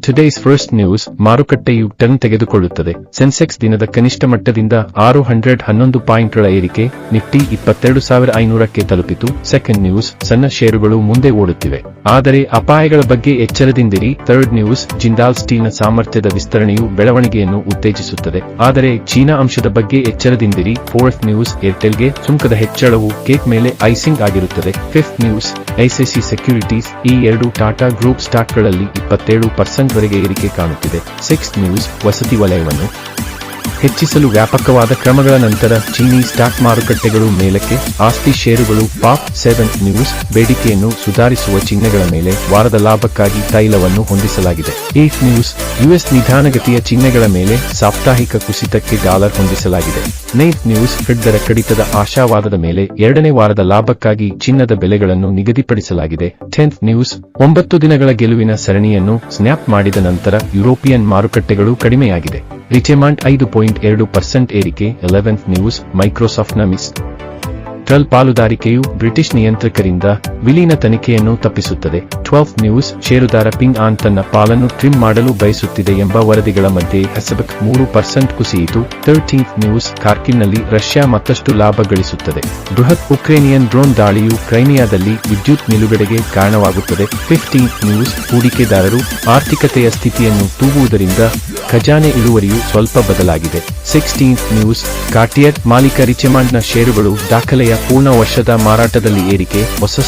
Today's first news. ಮಾರುಕಟ್ಟೆಯು turn ತೆಗೆದುಕೊಳ್ಳುತ್ತದೆ. ಸೆನ್ಸೆಕ್ಸ್ ದಿನದ ಕನಿಷ್ಠ ಮಟ್ಟದಿಂದ 611 ಪಾಯಿಂಟ್ಗಳ ಏರಿಕೆ. ನಿಫ್ಟಿ 22,500ಕ್ಕೆ ತಲುಪಿತು. Second news. ಸಣ್ಣ ಷೇರುಗಳು ಮುಂದೆ ಓಡುತ್ತಿವೆ, ಆದರೆ ಅಪಾಯಗಳ ಬಗ್ಗೆ ಎಚ್ಚರದಿಂದಿರಿ. Third news. ಜಿಂದಾಲ್ ಸ್ಟೀಲ್ನ ಸಾಮರ್ಥ್ಯದ ವಿಸ್ತರಣೆಯು ಬೆಳವಣಿಗೆಯನ್ನು ಉತ್ತೇಜಿಸುತ್ತದೆ, ಆದರೆ ಚೀನಾ ಅಂಶದ ಬಗ್ಗೆ ಎಚ್ಚರದಿಂದಿರಿ. Fourth news. ಏರ್ಟೆಲ್ಗೆ ಸುಂಕದ ಹೆಚ್ಚಳವು ಕೇಕ್ ಮೇಲೆ ಐಸಿಂಗ್ ಆಗಿರುತ್ತದೆ. Fifth news. ಐಸಿಐಸಿಐ ಸೆಕ್ಯೂರಿಟೀಸ್ ಈ ಎರಡು ಟಾಟಾ ಗ್ರೂಪ್ ಸ್ಟಾಕ್ಗಳಲ್ಲಿ 27% ವರೆಗೆ ಏರಿಕೆ ಕಾಣುತ್ತಿದೆ. Sixth news. ವಸತಿ ವಲಯವನ್ನು ಹೆಚ್ಚಿಸಲು ವ್ಯಾಪಕವಾದ ಕ್ರಮಗಳ ನಂತರ ಚೀನೀ ಸ್ಟಾಕ್ ಮಾರುಕಟ್ಟೆಗಳು ಮೇಲಕ್ಕೆ. ಆಸ್ತಿ ಷೇರುಗಳು ಪಾಪ್. Seventh news. ಬೇಡಿಕೆಯನ್ನು ಸುಧಾರಿಸುವ ಚಿಹ್ನೆಗಳ ಮೇಲೆ ವಾರದ ಲಾಭಕ್ಕಾಗಿ ತೈಲವನ್ನು ಹೊಂದಿಸಲಾಗಿದೆ. Eight news. ಯುಎಸ್ ನಿಧಾನಗತಿಯ ಚಿಹ್ನೆಗಳ ಮೇಲೆ ಸಾಪ್ತಾಹಿಕ ಕುಸಿತಕ್ಕೆ ಡಾಲರ್ ಹೊಂದಿಸಲಾಗಿದೆ. Ninth news. ಫೆಡ್ ದರ ಕಡಿತದ ಆಶಾವಾದದ ಮೇಲೆ ಎರಡನೇ ವಾರದ ಲಾಭಕ್ಕಾಗಿ ಚಿನ್ನದ ಬೆಲೆಗಳನ್ನು ನಿಗದಿಪಡಿಸಲಾಗಿದೆ. 10th news. 9 ದಿನಗಳ ಗೆಲುವಿನ ಸರಣಿಯನ್ನು ಸ್ನ್ಯಾಪ್ ಮಾಡಿದ ನಂತರ ಯುರೋಪಿಯನ್ ಮಾರುಕಟ್ಟೆಗಳು ಕಡಿಮೆಯಾಗಿದೆ. ರಿಚೆಮಾಂಡ್ 5.2% ಏರಿಕೆ. 11th news. ಮೈಕ್ರೋಸಾಫ್ಟ್ನ ಟ್ರಲ್ ಪಾಲುದಾರಿಕೆಯು ಬ್ರಿಟಿಷ್ ನಿಯಂತ್ರಕರಿಂದ ವಿಲೀನ ತನಿಖೆಯನ್ನು ತಪ್ಪಿಸುತ್ತದೆ. 12th news. ಷೇರುದಾರ ಪಿಂಗ್ ಆನ್ ತನ್ನ ಪಾಲನ್ನು ಟ್ರಿಮ್ ಮಾಡಲು ಬಯಸುತ್ತಿದೆ ಎಂಬ ವರದಿಗಳ ಮಧ್ಯೆ ಹೆಸಬಕ್ 3% ಕುಸಿಯಿತು. 13th news. ಖಾರ್ಕಿವ್ನಲ್ಲಿ ರಷ್ಯಾ ಮತ್ತಷ್ಟು ಲಾಭ ಗಳಿಸುತ್ತದೆ. ಬೃಹತ್ ಉಕ್ರೇನಿಯನ್ ಡ್ರೋನ್ ದಾಳಿಯು ಕ್ರೈಮಿಯಾದಲ್ಲಿ ವಿದ್ಯುತ್ ನಿಲುಗಡೆಗೆ ಕಾರಣವಾಗುತ್ತದೆ. 15th news. ಹೂಡಿಕೆದಾರರು ಆರ್ಥಿಕತೆಯ ಸ್ಥಿತಿಯನ್ನು ತೂಗುವುದರಿಂದ ಖಜಾನೆ ಇಳುವರಿಯು ಸ್ವಲ್ಪ ಬದಲಾಗಿದೆ. 16th news. ಕಾರ್ಟಿಯರ್ ಮಾಲೀಕ ರಿಚೆಮಾಂಡ್ನ ಷೇರುಗಳು ದಾಖಲೆಯ ಪೂರ್ಣ ವರ್ಷದ ಮಾರಾಟದಲ್ಲಿ ಏರಿಕೆ. ಹೊಸ